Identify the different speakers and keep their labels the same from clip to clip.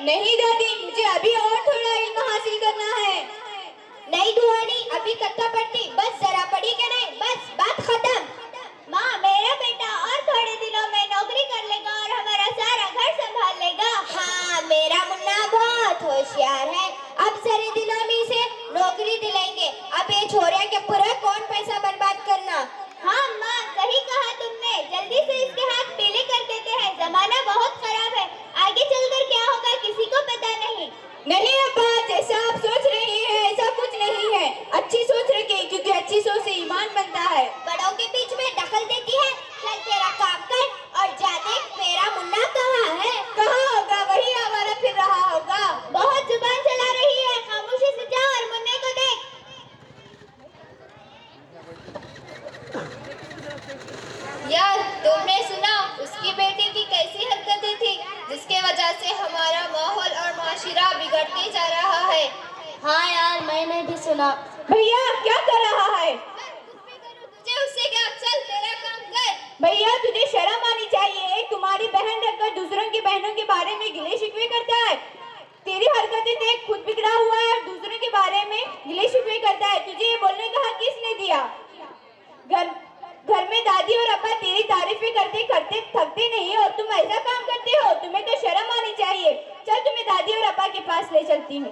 Speaker 1: नहीं दादी, मुझे अभी और थोड़ा इल्म हासिल करना है।
Speaker 2: नहीं दुआनी, अभी कत्ता पट्टी, बस जरा पढ़ी के नहीं, बस बात खत्म।
Speaker 3: माँ, मेरा बेटा और थोड़े दिनों में नौकरी कर लेगा और हमारा सारा घर संभाल लेगा।
Speaker 2: हाँ, मेरा मुन्ना बहुत होशियार है। अब जरे दिनों में से नौकरी दिलाएंगे। अब ये छोरिया के पूरा कौन पैसा बर्बाद करना।
Speaker 3: हाँ माँ, सही कहा तुमने। जल्दी से इसके हाथ पीले कर देते हैं। जमाना बहुत खराब है, आगे चलकर क्या होगा किसी को पता नहीं।
Speaker 1: नहीं अब्बा, जैसा आप सोच रही हैं ऐसा कुछ नहीं है। अच्छी सोच रखें, क्योंकि अच्छी सोच से ईमान बनता है।
Speaker 2: बड़ों के बीच में दखल देती है। चल तेरा काम कर और जा देख मेरा मुन्ना कहाँ है।
Speaker 1: कहाँ होगा? वही आवारा फिर रहा होगा।
Speaker 3: बहुत जुबान चला रही है, खामोशी से जा और मुन्ने को देख।
Speaker 4: यार, तुमने सुना उसकी बेटी की कैसी हरकतें थी, जिसके वजह से हमारा माहौल और माशिरा बिगड़ते जा रहा है।
Speaker 2: हाँ यार, मैंने भी सुना।
Speaker 1: भैया क्या कर रहा है?
Speaker 4: तुझे उससे क्या, चल तेरा काम कर।
Speaker 1: भैया तुझे शर्म आनी चाहिए। एक तुम्हारी बहन रखकर दूसरों की बहनों के बारे में गिले शिकवे करता है। तेरी हरकतें देख, खुद बिगड़ा हुआ है और दूसरों के बारे में गिले शिकवे करता है। तुझे ये बोलने का हक किसने दिया? घर में दादी और अब्बा तेरी तारीफें करते करते थकते नहीं और तुम ऐसा काम करते हो। तुम्हें तो शर्म आनी चाहिए। चल तुम्हें दादी और अब्बा के पास ले चलती हूँ।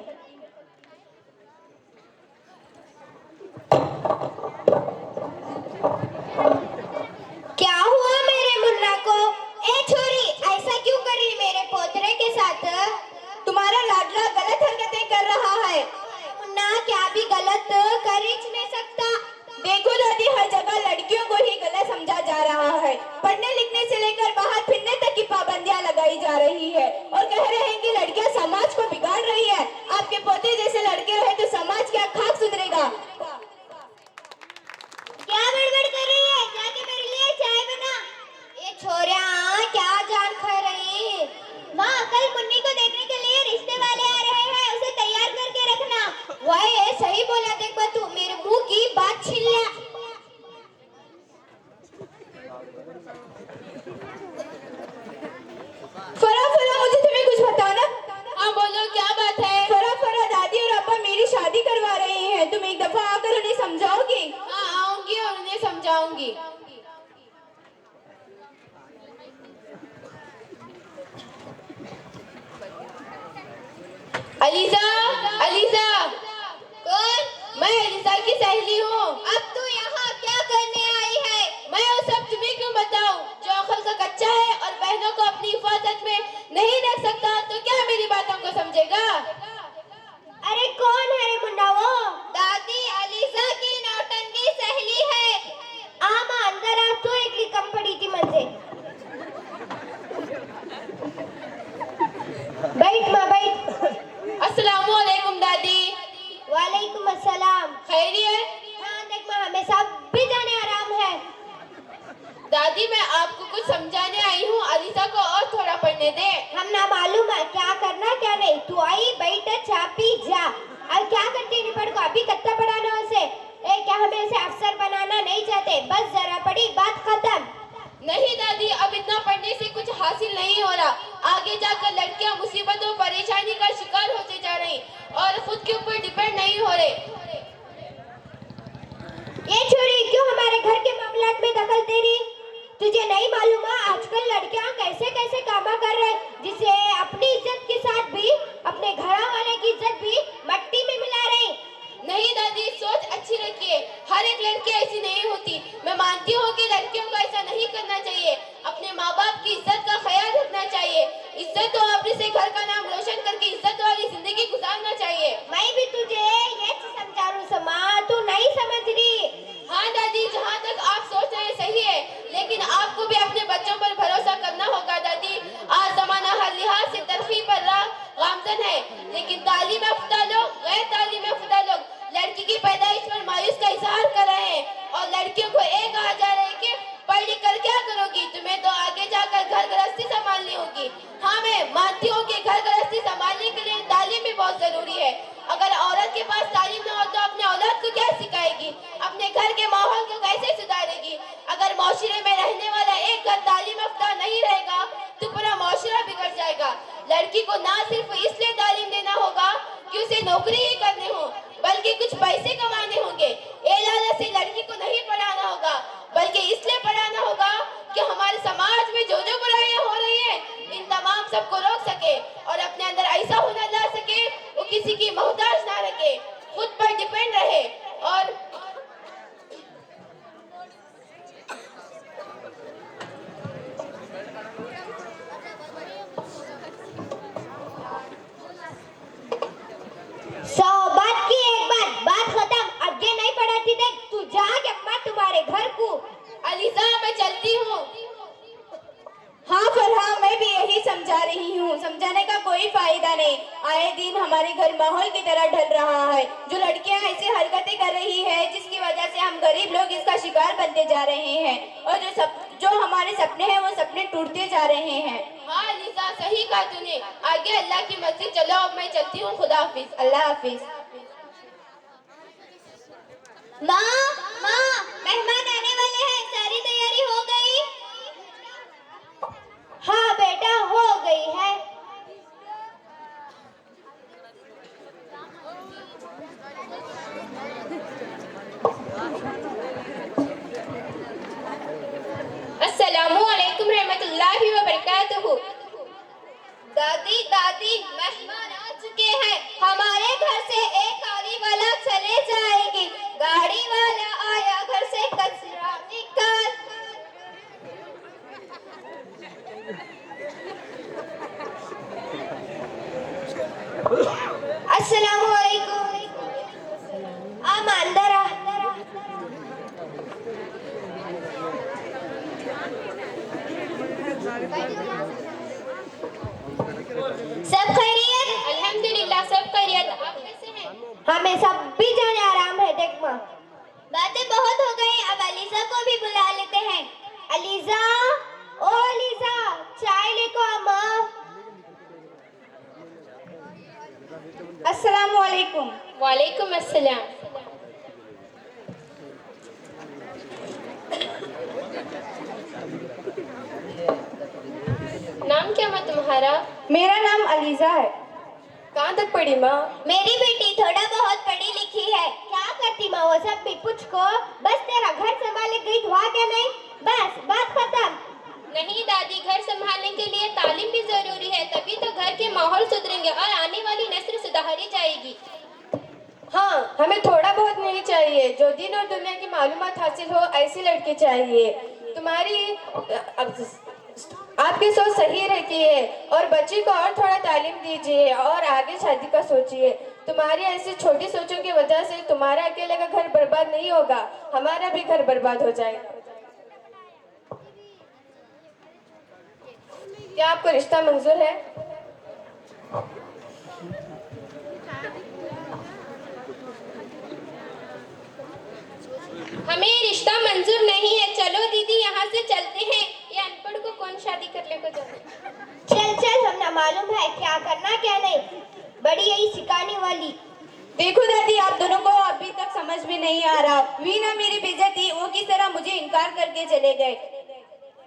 Speaker 2: क्या हुआ मेरे मुन्ना को? ए छोरी, ऐसा क्यों कर रही मेरे पोतरे के साथ?
Speaker 1: तुम्हारा लाडला गलत हरकतें कर रहा है।
Speaker 2: मुन्ना क्या भी गलत कर ही नहीं सकता।
Speaker 1: देखो दादी, हर जगह लड़कियों को ही गलत समझा जा रहा है। पढ़ने लिखने से लेकर बाहर फिरने तक की पाबंदियां लगाई जा रही है और कह रहे हैं कि लड़कियां समाज को बिगाड़ रही है। आपके पोते जैसे लड़के रहे तो समाज क्या खाक सुधरेगा?
Speaker 3: क्या बड़बड़ कर रही है? जाके मेरे लिए चाय बना।
Speaker 2: ये छोरिया क्या जान खा रही?
Speaker 3: माँ, कल मुन्नी को देखने के लिए रिश्ते वाले आ रहे हैं, उसे तैयार करके रखना।
Speaker 2: वही सही बोला। देख बा, तू मेरे मुंह की बात छीन लिया।
Speaker 1: फरा फरा, मुझे तुम्हें कुछ बताना।
Speaker 4: हाँ बोलो, क्या बात है?
Speaker 1: फरा फरा, दादी और अब्बा मेरी शादी करवा रहे हैं। तुम एक दफा आकर उन्हें समझाओगी?
Speaker 4: हाँ आऊंगी और उन्हें समझाऊंगी। ELISA, ELISA.
Speaker 2: कौन?
Speaker 4: मैं अलीजा की सहेली हूँ।
Speaker 2: अब तू यहाँ क्या करने आई है?
Speaker 4: मैं वो सब तुम्हें क्यों बताऊं? जो अकल का कच्चा है और बहनों को अपनी हिफाजत में नहीं रख सकता, तो क्या मेरी बातों को समझेगा?
Speaker 3: अरे कौन है रे मुन्ना वो?
Speaker 2: दादी अलीजा की नौटंकी सहेली है।
Speaker 3: आ माँ, अंदर आ। तू एकली कम पड़ी थी मुझसे। बैठ माँ, बैठ।
Speaker 4: अस्सलामुअलैकुम दादी।
Speaker 3: वालेकुम अस्सलाम।
Speaker 4: खैरियत?
Speaker 3: हाँ देख माँ, हमें सब भी जाने आराम है।
Speaker 4: दादी, मैं आपको कुछ समझाने आई हूँ। अलीजा को और थोड़ा पढ़ने दे।
Speaker 3: हम ना मालूम है क्या करना क्या नहीं। तू आई, बैठ, चाय पी, जा। अब क्या करती है पढ़ को? अभी कत्ता पढ़ाना उसे? क्या हमें उसे अफसर बनाना नहीं चाहते? बस जरा पढ़ी, बात खत्म।
Speaker 4: नहीं दादी, अब इतना पढ़ने से कुछ हासिल नहीं हो रहा। आगे जाकर लड़कियां मुसीबतों परेशानी का शिकार होते जा रही और खुद के ऊपर डिपेंड नहीं हो रहे।
Speaker 3: ये छोरी क्यों हमारे घर के मामलात में दखल दे रही? तुझे नहीं मालूम है आजकल लड़कियां कैसे कैसे कामा कर रहे हैं, जिसे अपनी इज्जत के साथ भी अपने घर वाले की इज्जत भी मट्टी में मिला रहे।
Speaker 4: नहीं दादी, सोच अच्छी रखिए। हर एक लड़की ऐसी नहीं होती। मैं मानती हूँ कि लड़कियों को ऐसा नहीं करना चाहिए। अपने माँ बाप की इज्जत का ख्याल रखना चाहिए। इज्जत तो अपने से घर का नाम रोशन करके इज्जत वाली जिंदगी गुजारना चाहिए।
Speaker 3: मैं भी तुझे ये समझा रही हूँ माँ, तू नहीं समझ रही।
Speaker 4: हाँ दादी, जहाँ तक आप सोच रहे हैं सही है, लेकिन आपको भी अपने बच्चों पर भरोसा करना होगा दादी। आज जमाना हर लिहाज से तरक्की पर गामजन है, लेकिन तालीम याफ्ता लोग गैर तालीम याफ्ता लोग लड़की की पैदाइश पर मायूस का इजहार कर रहे हैं और लड़कियों को एक कहा जा रहा है कि पढ़ लिख कर क्या करोगी, तुम्हें तो आगे जाकर घर गृहस्थी संभालनी होगी। हाँ, मैं मानती हूँ कि घर गृहस्थी संभालने के लिए तालीम भी बहुत जरूरी है। अगर औरत के पास तालीम न हो तो अपने औलाद को क्या सिखाएगी, अपने घर के माहौल को कैसे सुधारेगी? अगर माशरे में रहने वाला एक घर तालीम याफ्ता नहीं रहेगा तो पूरा माशरा बिगड़ जाएगा। लड़की को ना सिर्फ इसलिए तालीम देना होगा कि उसे नौकरी ही करनी हो, बल्कि कुछ पैसे कमाने होंगे। ये लालच से लड़की को नहीं पढ़ाना होगा, बल्कि इसलिए पढ़ाना होगा कि हमारे समाज में जो जो बुराइयां हो रही है, इन तमाम सबको रोक सके और अपने अंदर ऐसा हुनर ला सके वो किसी की मोहताज ना रखे, खुद पर डिपेंड रहे। और
Speaker 3: बात की एक बात खत्म, आगे नहीं बढ़ाती। देख तू जा के अम्मा तुम्हारे घर को।
Speaker 4: अलीजा मैं चलती हूँ।
Speaker 1: हाँ फरहा, मैं भी यही समझा रही हूँ, समझाने का कोई फायदा नहीं। आए दिन हमारे घर माहौल की तरह ढल रहा है। जो लड़कियाँ ऐसी हरकतें कर रही है जिसकी वजह से हम गरीब लोग इसका शिकार बनते जा रहे हैं और जो हमारे सपने हैं वो सपने टूटते जा रहे हैं।
Speaker 4: हाँ अलीजा सही कहा तूने। आगे अल्लाह की मस्जिद चलो, अब मैं चलती हूँ। खुदा हाफिज।
Speaker 1: अल्लाह हाफिज।
Speaker 2: माँ मेहमान आने वाले हैं, सारी तैयारी हो गई?
Speaker 3: हाँ बेटा हो गई है।
Speaker 4: अस्सलामुअलैकुम रहमतुल्लाहि व बरकातुहू। दादी मेहमान आ चुके हैं।
Speaker 2: हमारे घर से एक गाड़ी वाला चले जाएगी। गाड़ी वाला आया, घर से कचरा निकाल। अस्सलामुअलैकुम। आम अंदर आ। सब खैरियत?
Speaker 4: अल्हम्दुलिल्लाह सब खैरियत। आप कैसे हैं?
Speaker 3: हमें सब भी जाने आराम है। देख माँ,
Speaker 2: बातें बहुत हो गई, अब अलीजा को भी बुला लेते हैं।
Speaker 3: अलीजा, ओ अलीजा, चाय लेको आ माँ।
Speaker 1: अस्सलामुअलैकुम।
Speaker 4: वालेकुम अस्सलाम। नाम क्या माँ तुम्हारा?
Speaker 1: मेरा नाम अलीजा है।
Speaker 4: कहाँ तक पढ़ी माँ?
Speaker 2: मेरी बेटी थोड़ा बहुत पढ़ी लिखी है।
Speaker 3: क्या करती माँ वो सब भी पूछ को? बस तेरा घर संभाले गई धुआ के नहीं, बस बात खत्म।
Speaker 4: नहीं दादी, घर संभालने के लिए तालीम भी जरूरी है, तभी तो घर के माहौल सुधरेंगे और आने वाली नस्ल सुधारी जाएगी।
Speaker 5: हाँ, हमें थोड़ा बहुत नहीं चाहिए, जो दिन और दुनिया की मालूमात हासिल हो ऐसी लड़की चाहिए। तुम्हारी आपकी सोच सही रहती है और बच्ची को और थोड़ा तालीम दीजिए और आगे शादी का सोचिए। तुम्हारी ऐसी छोटी सोचों की वजह से तुम्हारा अकेले का घर बर्बाद नहीं होगा, हमारा भी घर बर्बाद हो जाएगा। क्या आपको रिश्ता मंजूर है?
Speaker 4: हमें रिश्ता मंजूर नहीं है। चलो दीदी यहाँ से चलते हैं। ये अनपढ़ को कौन शादी करने को जाता?
Speaker 3: चल हम ना मालूम है क्या करना क्या नहीं, बड़ी यही सिखाने वाली।
Speaker 1: देखो दादी, आप दोनों को अभी तक समझ में नहीं आ रहा। वीना मेरी बेइज्जती वो किस तरह मुझे इनकार करके चले गए।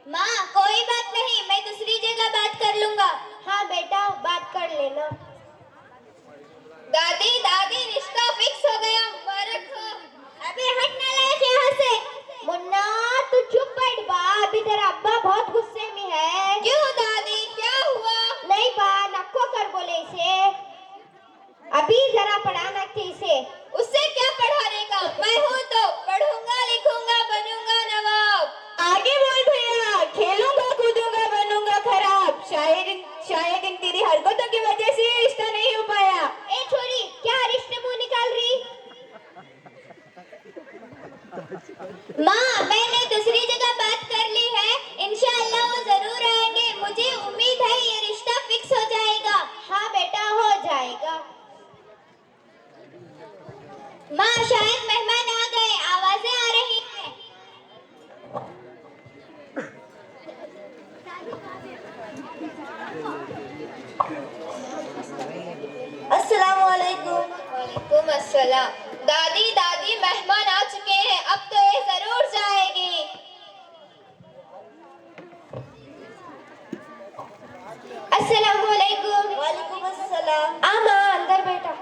Speaker 2: माँ कोई बात नहीं, मैं दूसरी जगह बात कर लूंगा।
Speaker 3: हाँ बेटा बात कर लेना।
Speaker 2: दादी रिश्ता फिक्स हो गया, मुबारक हो। अबे हट नालायक यहाँ से।
Speaker 3: मुन्ना तू चुप बैठ बा, अभी तेरा अब्बा बहुत गुस्से में है।
Speaker 2: क्यों दादी, क्या हुआ?
Speaker 3: नहीं बा, नक्को कर बोले इसे, अभी जरा पढ़ाना इसे।
Speaker 2: उससे क्या पढ़ाने का, मैं हूँ तो पढ़ूंगा लिखूंगा बनूंगा नवाब।
Speaker 1: आगे बोल भैया। खेलूंगा कूदूंगा बनूंगा खराब। शायद इन तेरी हरकतों की वजह से ये रिश्ता नहीं हो पाया।
Speaker 3: ए छोरी, क्या रिश्ते मुंह निकाल रही?
Speaker 2: माँ मैंने दूसरी जगह बात कर ली है, इंशाअल्लाह वो जरूर आएंगे। मुझे उम्मीद है ये रिश्ता फिक्स हो जाएगा।
Speaker 3: हाँ बेटा हो जाएगा।
Speaker 2: माँ शायद मेहमान आ गए, आवाजें आ रही हैं।
Speaker 1: अस्सलामुअलैकुम।
Speaker 2: वालेकुम अस्सलाम। दादी मेहमान आ चुके हैं, अब तो ये जरूर जाएगी। अस्सलामुअलैकुम।
Speaker 3: आ माँ अंदर बैठा।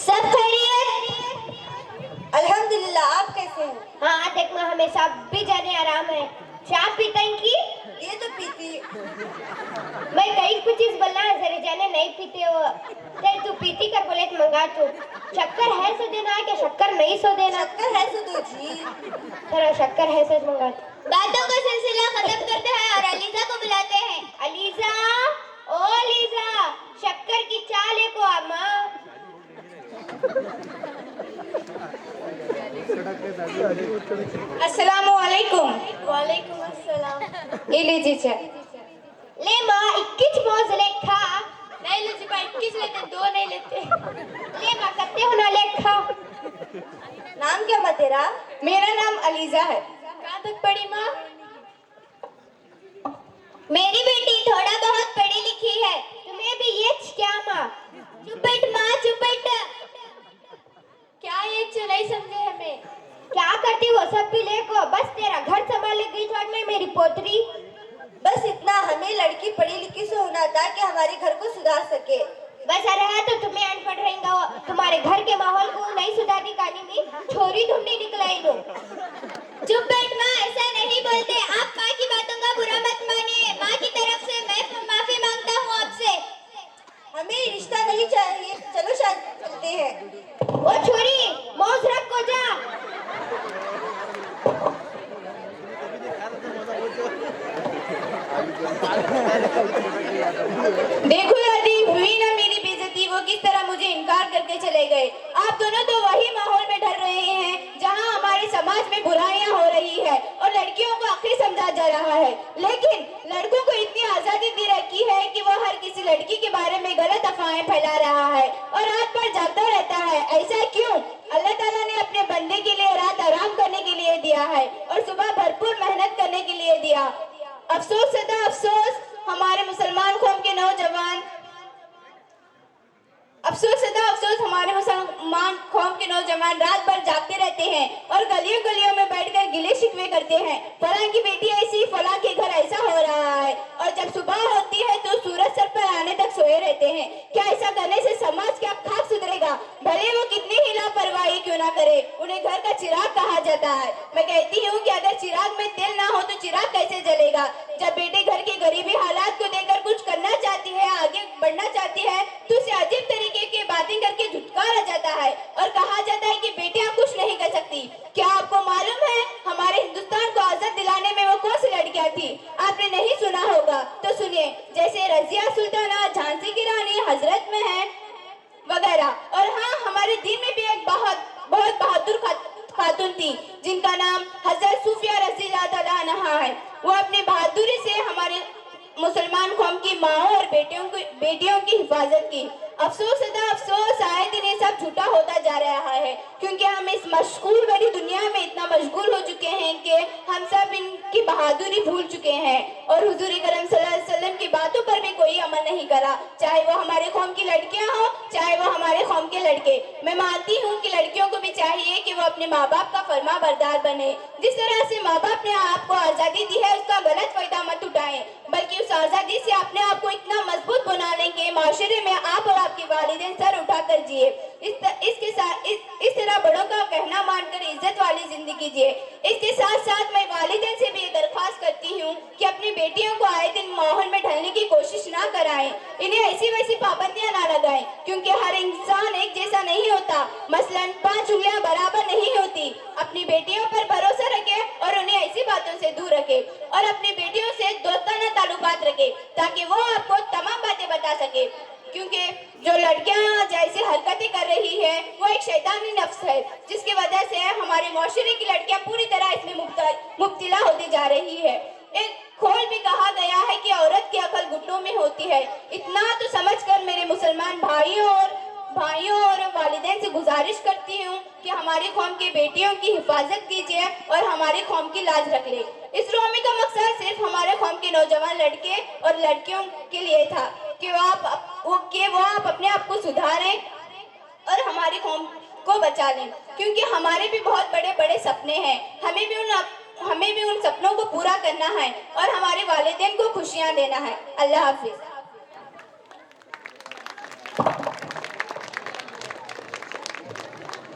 Speaker 2: सब खैरियत?
Speaker 1: अल्हम्दुलिल्लाह, आप कैसे हैं?
Speaker 3: हाँ देख माँ हमें सब भी जाने आराम है। चाय पीता की?
Speaker 1: ये तो पीती।
Speaker 3: मैं कई कुछ चीज बोलना है सरे जाने नहीं पीते हो। तेरे तू पीती कर बोले तो मंगा तू। शक्कर है सो देना है क्या शक्कर नहीं सो देना?
Speaker 1: शक्कर है सो दो जी।
Speaker 3: तेरा शक्कर है सो मंगा।
Speaker 2: बातों का सिलसिला खत्म करते हैं और अलीजा को बुलाते हैं।
Speaker 3: अलीजा, ओ अलीजा, शक्कर की चाय लेको आ माँ।
Speaker 1: अस्सलामु अलैकुम।
Speaker 2: वालेकुम अस्सलाम।
Speaker 1: ये लीजिए चाय।
Speaker 3: ले माँ 21 मौज ले खा।
Speaker 4: नहीं लजीबा 21 लेते, 2 नहीं लेते।
Speaker 3: ले माँ कत्ते होना ले खा।
Speaker 1: नाम क्या माँ तेरा? मेरा नाम अलीजा है।
Speaker 4: कहाँ तक पढ़ी माँ?
Speaker 2: मेरी बेटी थोड़ा बहुत पढ़ी लिखी है।
Speaker 3: तुम्हें भी ये क्या माँ?
Speaker 2: चुपट माँ चुपट।
Speaker 4: क्या ये नहीं समझे हमें?
Speaker 3: क्या करती वो सब भी लेको बस तेरा घर संभाले गई में मेरी पोतरी।
Speaker 1: बस इतना, हमें लड़की पढ़ी लिखी से होना था कि हमारे घर को सुधार सके।
Speaker 3: बस अरे है तो तुम्हें अनपढ़ रहेगा तुम्हारे घर के माहौल को नहीं सुधारने कहानी में छोरी ढूंढनी निकलाई लो।
Speaker 2: चुप बैठ माँ, ऐसा नहीं बोलते। आप माँ की बातों का बुरा मत मानिए। माँ की तरफ से मैं माफी मांगता हूँ आपसे।
Speaker 1: हमें रिश्ता नहीं चाहिए, चलो शादी करते हैं।
Speaker 3: वो छोरी मौज रख को जा।
Speaker 1: देखो दादी, हुई ना मेरी बेइज्जती। वो किस तरह मुझे इनकार करके चले गए। आप दोनों तो वही माहौल में ढल रहे हैं जहां हमारे समाज में बुराइयां हो रही है और लड़कियों को आखिर समझा जा रहा है। लेकिन लड़कों को इतनी आजादी दे रखी है कि वो हर किसी लड़की के बारे में गलत अफवाहें फैला रहा है और रात भर जागता रहता है। ऐसा क्यों? अल्लाह ताला ने अपने बंदे के लिए रात आराम करने के लिए दिया है और सुबह भरपूर मेहनत करने के लिए दिया। अफसोस सदा अफसोस, हमारे मुसलमान कौम के नौजवान रात भर जागते रहते हैं और गलियों गलियों में बैठकर गिले शिकवे करते हैं। फलां की बेटी ऐसी, फलां के घर ऐसा हो रहा है, और जब सुबह होती है तो सूरज सर पर आने तक सोए रहते हैं। क्या ऐसा करने से समाज क्या खाक सुधरेगा? भले वो कितनी ही लापरवाही क्यों ना करे, उन्हें घर का चिराग कहा जाता है। मैं कहती हूँ कि अगर चिराग में तेल ना हो तो चिराग कैसे जलेगा? जब बेटे घर की गरीबी हालात को देखकर कुछ करना चाहती है, आगे बढ़ना चाहती है, तो उसे अजीब तरीके की बातें करके झुटकारा जाता है और कहा जाता है कि बेटियां कुछ नहीं कर सकती। क्या आपको मालूम है हमारे हिंदुस्तान को आजाद दिलाने में वो कौन सी लड़कियां थी? आपने नहीं सुना होगा तो सुनिए, जैसे रजिया सुल्ताना, झांसी की रानी, हजरत महल वगैरह। और हाँ, हमारे दीन में भी एक बहुत बहादुर खातून थी जिनका नाम हजरत सूफिया रज़ियल्लाहु तआला अन्हा है। वो अपनी बहादुरी से हमारे मुसलमान कौम की माओं और बेटियों की हिफाजत की। अफसोस सदा अफसोस, आए दिन ये सब झूठा होता जा रहा है, क्योंकि हम इस मशगूल भरी दुनिया में इतना मशगूल हो चुके हैं कि हम सब इनकी बहादुरी भूल चुके हैं और हुजूर करम सल्लल्लाहु अलैहि वसल्लम की बातों पर भी कोई अमल नहीं करा, चाहे वो हमारे कौम की लड़कियां हो, चाहे वो हमारे कौम के लड़के। मैं मानती हूँ कि लड़कियों को भी चाहिए कि वो अपने माँ बाप का फर्मा बरदार बने। जिस तरह से माँ बाप ने आपको आज़ादी दी है, उसका गलत फायदा मत उठाएं, बल्कि उस आज़ादी से अपने आप को इतना मजबूत बना लें कि माशरे में आप और आपके वालिदैन सर उठाकर जिए। इस तरह बड़ों का कहना मानकर इज्जत वाली जिंदगी जिए। इसके साथ साथ मैं वालिदैन से भी ये दरख्वास्त करती हूँ कि अपनी बेटियों को आए दिन माहौल में ढलने की कोशिश ना कराएं, इन्हें ऐसी वैसी पाबंदियां ना लगाएं, क्योंकि हर इंसान एक जैसा नहीं होता। मसलन 5 उंगलियां बराबर नहीं होती। अपनी बेटियों पर भरोसा रखें और उन्हें ऐसी बातों से दूर रखें और अपनी बेटियों से दोस्ताना ताल्लुकात रखें ताकि वो आपको तमाम बातें बता सके, क्योंकि जो लड़कियां जैसे हरकतें कर रही है वो एक शैतानी नफ्स है, जिसकी वजह से हमारे माशरे की लड़कियां पूरी तरह इसमें मुब्तला होती जा रही है। एक खोल भी कहा गया है कि औरत की अकल घुटनों में होती है। इतना तो समझकर मेरे मुसलमान भाइयों और वालिदैन से गुजारिश करती हूँ कि हमारी कौम की बेटियों की हिफाजत कीजिए और हमारी कौम की लाज रख ले। इस रोमी का मकसद सिर्फ हमारे कौम के नौजवान लड़के और लड़कियों के लिए था कि वो आप अपने आप को सुधारें और हमारी कौम को बचा लें, क्योंकि हमारे भी बहुत बड़े बड़े सपने हैं। हमें भी उन सपनों को पूरा करना करना है और हमारे वालिदैन को खुशियाँ देना है। अल्लाह हाफिज।